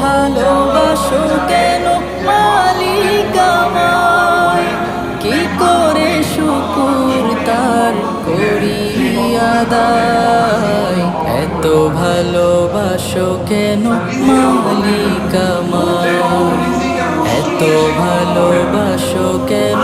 ভালোবাসো কেন মালিক আমায়? কি করে শুকুর তার করি আদায়? এত ভালোবাসো কেন মালিক আমায়? এত ভালোবাসো কেন